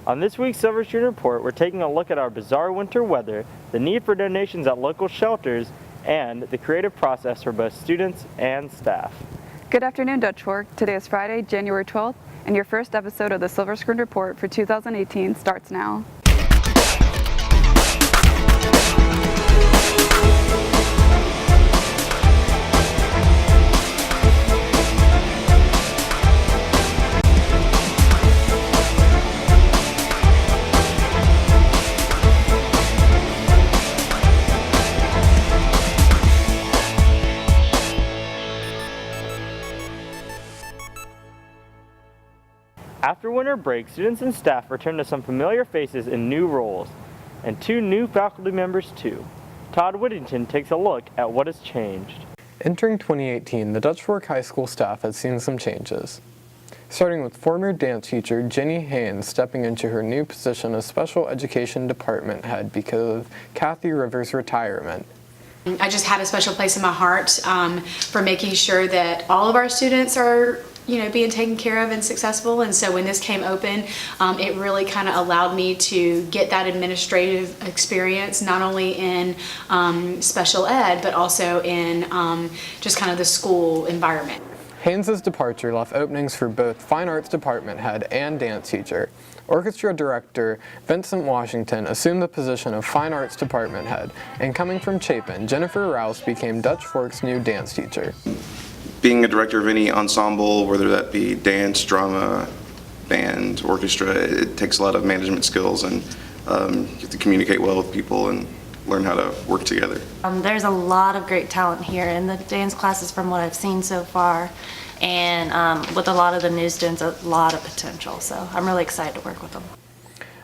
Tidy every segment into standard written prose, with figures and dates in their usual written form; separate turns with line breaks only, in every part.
On this week's Silver Screen Report, we're taking a look at our bizarre winter weather, the need for donations at local shelters, and the creative process for both students and staff.
Good afternoon, Dutch Fork. Today is Friday, January 12th, and your first episode of the Silver Screen Report for 2018 starts now.
After winter break, students and staff return to some familiar faces in new roles, and two new faculty members too. Todd Whittington takes a look at what has changed.
Entering 2018, the Dutch Fork High School staff has seen some changes. Starting with former dance teacher Jenny Haynes stepping into her new position as Special Education Department head because of Kathy Rivers' retirement.
I just have a special place in my heart for making sure that all of our students are being taken care of and successful. And so when this came open, it really kind of allowed me to get that administrative experience, not only in special ed, but also in just kind of the school environment.
Haynes' departure left openings for both Fine Arts Department head and dance teacher. Orchestra director Vincent Washington assumed the position of Fine Arts Department head, and coming from Chapin, Jennifer Rouse became Dutch Fork's new dance teacher.
Being a director of any ensemble, whether that be dance, drama, band, orchestra, it takes a lot of management skills, and you have to communicate well with people and learn how to work together.
There's a lot of great talent here in the dance classes from what I've seen so far, and with a lot of the new students, a lot of potential, so I'm really excited to work with them.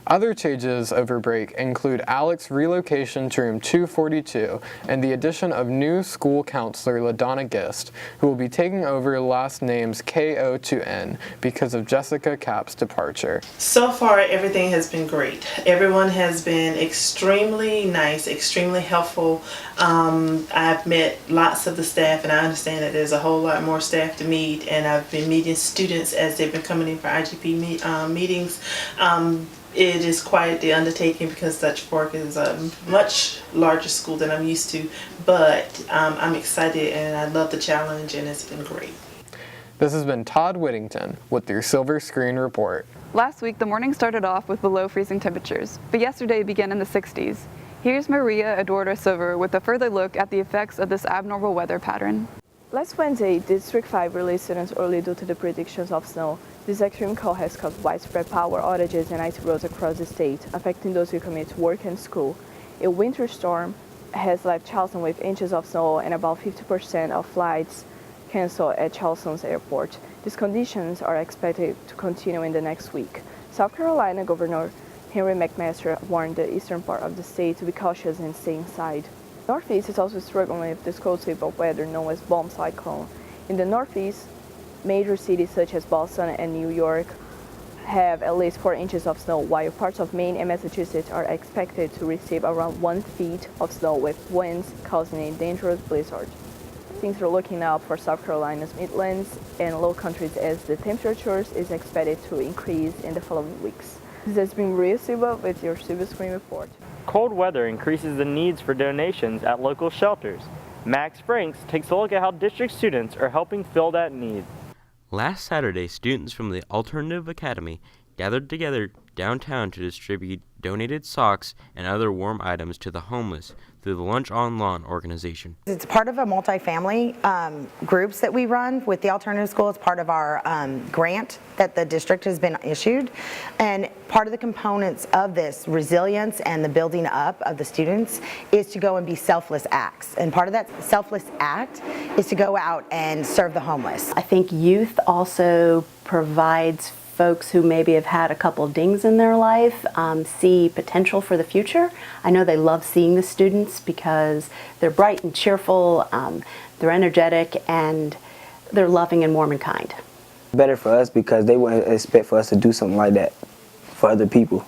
Other changes over break include Alex's relocation to room 242 and the addition of new school counselor LaDonna Gist, who will be taking over last names KO to N because of Jessica Kapp's departure.
So far, everything has been great. Everyone has been extremely nice, extremely helpful. I've met lots of the staff, and I understand that there's a whole lot more staff to meet, and I've been meeting students as they've been coming in for IGP meetings. It is quite the undertaking because Dutch Fork is a much larger school than I'm used to, but I'm excited and I love the challenge, and it's been great.
This has been Todd Whittington with your Silver Screen Report.
Last week, the morning started off with below freezing temperatures, but yesterday began in the 60s. Here's Maria Eduardo Silver with a further look at the effects of this abnormal weather pattern.
Last Wednesday, District 5 released students early due to the predictions of snow. This extreme cold has caused widespread power outages and icy roads across the state, affecting those who commute to work and school. A winter storm has left Charleston with inches of snow and about 50% of flights canceled at Charleston's airport. These conditions are expected to continue in the next week. South Carolina Governor Henry McMaster warned the eastern part of the state to be cautious and stay inside. Northeast is also struggling with this cold sweep of weather known as bomb cyclone. In the Northeast, major cities such as Boston and New York have at least 4 inches of snow, while parts of Maine and Massachusetts are expected to receive around 1 feet of snow with winds causing a dangerous blizzard. Things are looking up for South Carolina's Midlands and Low Countries as the temperatures is expected to increase in the following weeks. This has been Maria Silva with your Silver Screen Report.
Cold weather increases the needs for donations at local shelters. Max Franks takes a look at how district students are helping fill that need.
Last Saturday, students from the Alternative Academy gathered together downtown to distribute donated socks and other warm items to the homeless through the Lunch on Lawn organization.
It's part of a multifamily groups that we run with the alternative school. It's part of our grant that the district has been issued, and part of the components of this resilience and the building up of the students is to go and be selfless acts, and part of that selfless act is to go out and serve the homeless.
I think youth also provides folks who maybe have had a couple dings in their life see potential for the future. I know they love seeing the students because they're bright and cheerful, they're energetic, and they're loving and warm and kind.
Better for us because they wouldn't expect for us to do something like that for other people.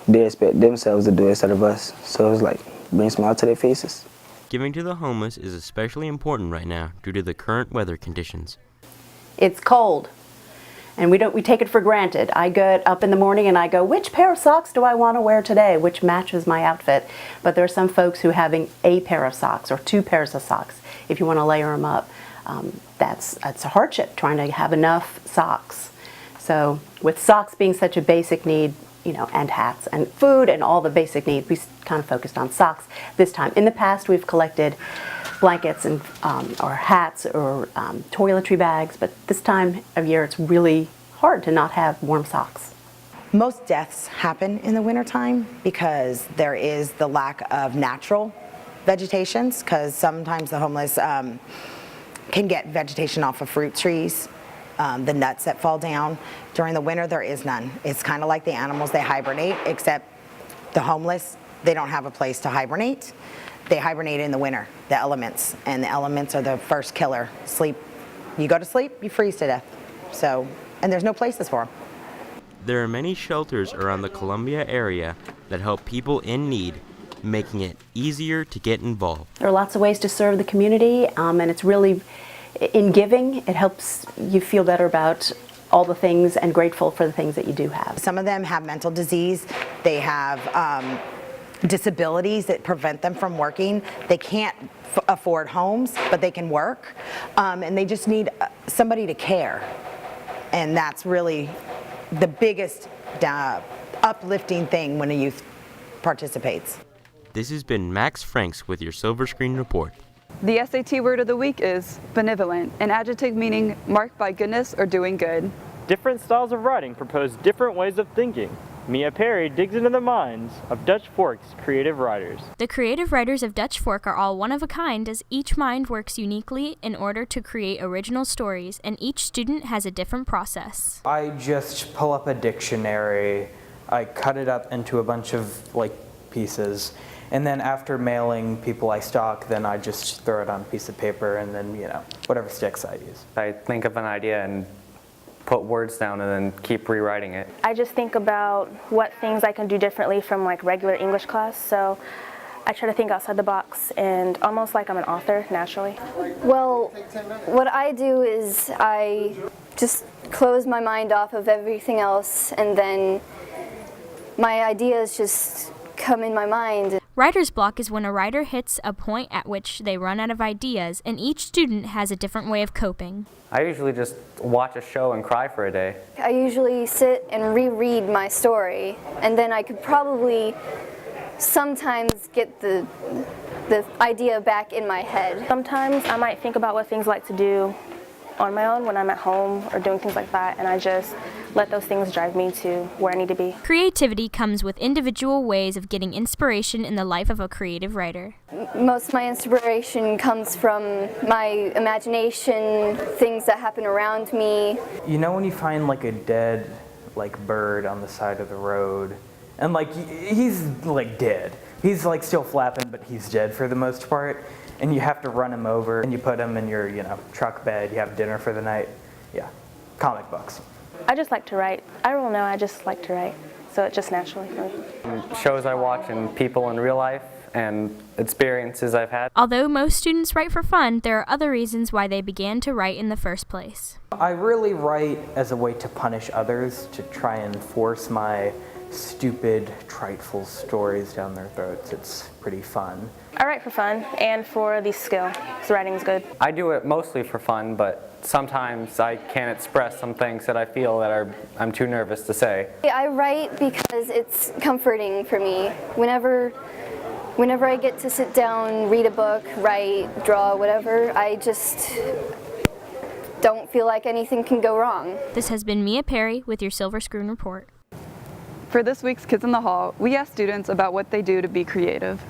They expect themselves to do it instead of us. So it's like, bring a smile to their faces.
Giving to the homeless is especially important right now due to the current weather conditions.
It's cold. And we take it for granted. I get up in the morning and I go, which pair of socks do I want to wear today? Which matches my outfit? But there are some folks who having a pair of socks or 2 pairs of socks, if you want to layer them up, that's a hardship, trying to have enough socks. So with socks being such a basic need, and hats and food and all the basic needs, we kind of focused on socks this time. In the past, we've collected blankets and or hats or toiletry bags, but this time of year it's really hard to not have warm socks.
Most deaths happen in the wintertime because there is the lack of natural vegetations, because sometimes the homeless can get vegetation off of fruit trees, the nuts that fall down. During the winter, there is none. It's kind of like the animals, they hibernate, except the homeless, they don't have a place to hibernate. They hibernate in the winter, the elements, and the elements are the first killer. Sleep, you go to sleep, you freeze to death. So, and there's no places for them.
There are many shelters around the Columbia area that help people in need, making it easier to get involved.
There are lots of ways to serve the community, and it's really, in giving, it helps you feel better about all the things and grateful for the things that you do have.
Some of them have mental disease. They have disabilities that prevent them from working. They can't afford homes, but they can work. And they just need somebody to care. And that's really the biggest uplifting thing when a youth participates.
This has been Max Franks with your Silver Screen Report.
The SAT word of the week is benevolent, an adjective meaning marked by goodness or doing good.
Different styles of writing propose different ways of thinking. Mia Perry digs into the minds of Dutch Fork's creative writers.
The creative writers of Dutch Fork are all one of a kind, as each mind works uniquely in order to create original stories, and each student has a different process.
I just pull up a dictionary, I cut it up into a bunch of pieces, and then after mailing people I stalk, then I just throw it on a piece of paper, and then whatever sticks I use.
I think of an idea and put words down and then keep rewriting it.
I just think about what things I can do differently from regular English class, so I try to think outside the box and almost like I'm an author naturally.
Well, what I do is I just close my mind off of everything else, and then my ideas just come in my mind.
Writer's block is when a writer hits a point at which they run out of ideas, and each student has a different way of coping.
I usually just watch a show and cry for a day.
I usually sit and reread my story, and then I could probably sometimes get the idea back in my head.
Sometimes I might think about what things I like to do on my own when I'm at home or doing things like that, and I just let those things drive me to where I need to be.
Creativity comes with individual ways of getting inspiration in the life of a creative writer.
Most of my inspiration comes from my imagination, things that happen around me.
You know when you find a dead bird on the side of the road, and he's dead. He's still flapping, but he's dead for the most part. And you have to run him over, and you put him in your, truck bed, you have dinner for the night. Yeah, comic books.
I just like to write. I don't know, I just like to write. So it's just naturally for me.
Shows I watch and people in real life and experiences I've had.
Although most students write for fun, there are other reasons why they began to write in the first place.
I really write as a way to punish others, to try and force my stupid, triteful stories down their throats. It's pretty fun.
I write for fun and for the skill, so writing's good.
I do it mostly for fun, but sometimes I can't express some things that I feel that I'm too nervous to say.
I write because it's comforting for me. Whenever I get to sit down, read a book, write, draw, whatever, I just don't feel like anything can go wrong.
This has been Mia Perry with your Silver Screen Report.
For this week's Kids in the Hall, we asked students about what they do to be creative.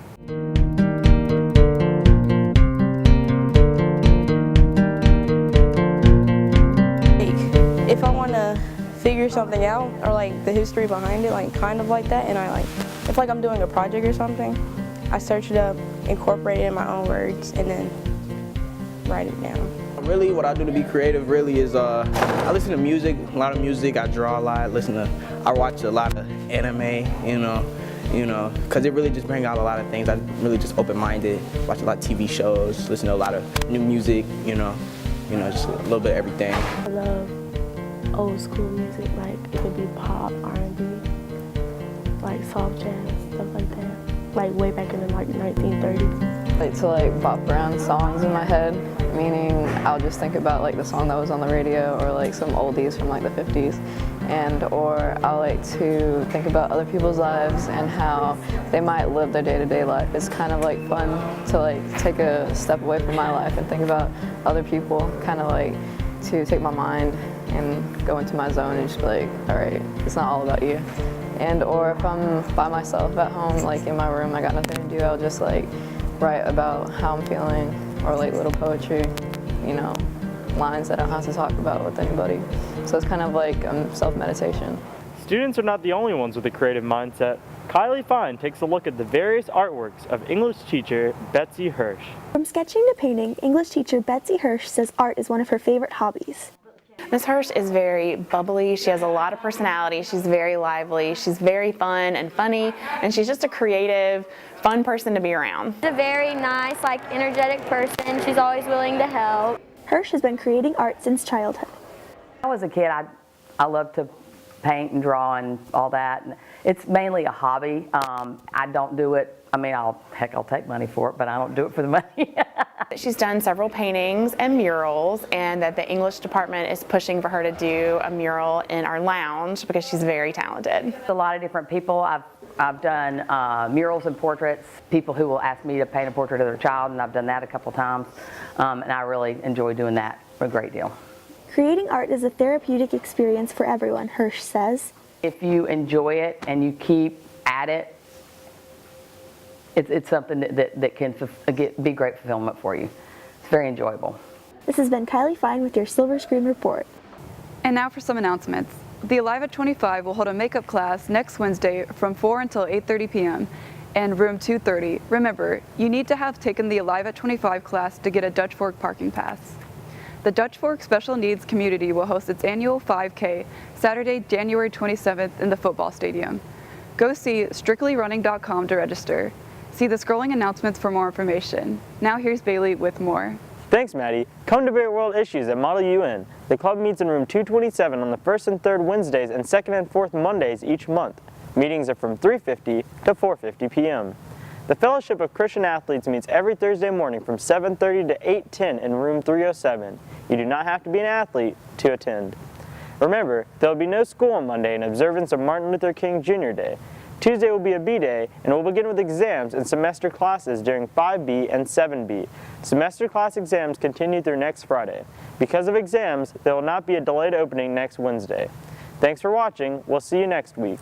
If I want to figure something out, or the history behind it, kind of like that, and if I'm doing a project or something, I search it up, incorporate it in my own words, and then write it down.
Really, what I do to be creative really is I listen to music, a lot of music. I draw a lot. I watch a lot of anime, because it really just brings out a lot of things. I'm really just open-minded. Watch a lot of TV shows, listen to a lot of new music, just a little bit of everything.
I love
old school music, like it could be pop, R&B, like soft jazz, stuff like that. Like way back in the 1930s.
Like to like bop around songs in my head, meaning I'll just think about like the song that was on the radio or like some oldies from like the 50s. Or I like to think about other people's lives and how they might live their day-to-day life. It's kind of like fun to like take a step away from my life and think about other people, kind of like to take my mind and go into my zone and just be like, all right, it's not all about you. Or if I'm by myself at home, like in my room, I got nothing to do, I'll just like write about how I'm feeling or like little poetry, you know, lines that I don't have to talk about with anybody. So it's kind of like self-meditation.
Students are not the only ones with a creative mindset. Kylie Fine takes a look at the various artworks of English teacher Betsy Hirsch.
From sketching to painting, English teacher Betsy Hirsch says art is one of her favorite hobbies.
Ms. Hirsch is very bubbly, she has a lot of personality, she's very lively, she's very fun and funny, and she's just a creative, fun person to be around.
She's a very nice, like energetic person, she's always willing to help.
Hirsch has been creating art since childhood.
When I was a kid, I loved to paint and draw and all that. It's mainly a hobby. I don't do it, I mean, I'll take money for it, but I don't do it for the money.
She's done several paintings and murals, and that the English department is pushing for her to do a mural in our lounge because she's very talented.
A lot of different people. I've done murals and portraits, people who will ask me to paint a portrait of their child, and I've done that a couple times, and I really enjoy doing that a great deal.
Creating art is a therapeutic experience for everyone, Hirsch says.
If you enjoy it and you keep at it, it's something that can be great fulfillment for you. It's very enjoyable.
This has been Kylie Fine with your Silver Screen Report.
And now for some announcements. The Alive at 25 will hold a makeup class next Wednesday from 4 until 8:30 p.m. in room 230. Remember, you need to have taken the Alive at 25 class to get a Dutch Fork parking pass. The Dutch Fork Special Needs Community will host its annual 5K Saturday, January 27th in the football stadium. Go see strictlyrunning.com to register. See the scrolling announcements for more information. Now here's Bailey with more.
Thanks, Maddie. Come debate world issues at Model UN. The club meets in room 227 on the 1st and 3rd Wednesdays and 2nd and 4th Mondays each month. Meetings are from 3:50 to 4:50 p.m. The Fellowship of Christian Athletes meets every Thursday morning from 7:30 to 8:10 in room 307. You do not have to be an athlete to attend. Remember, there will be no school on Monday in observance of Martin Luther King Jr. Day. Tuesday will be a B-Day, and we'll begin with exams and semester classes during 5B and 7B. Semester class exams continue through next Friday. Because of exams, there will not be a delayed opening next Wednesday. Thanks for watching. We'll see you next week.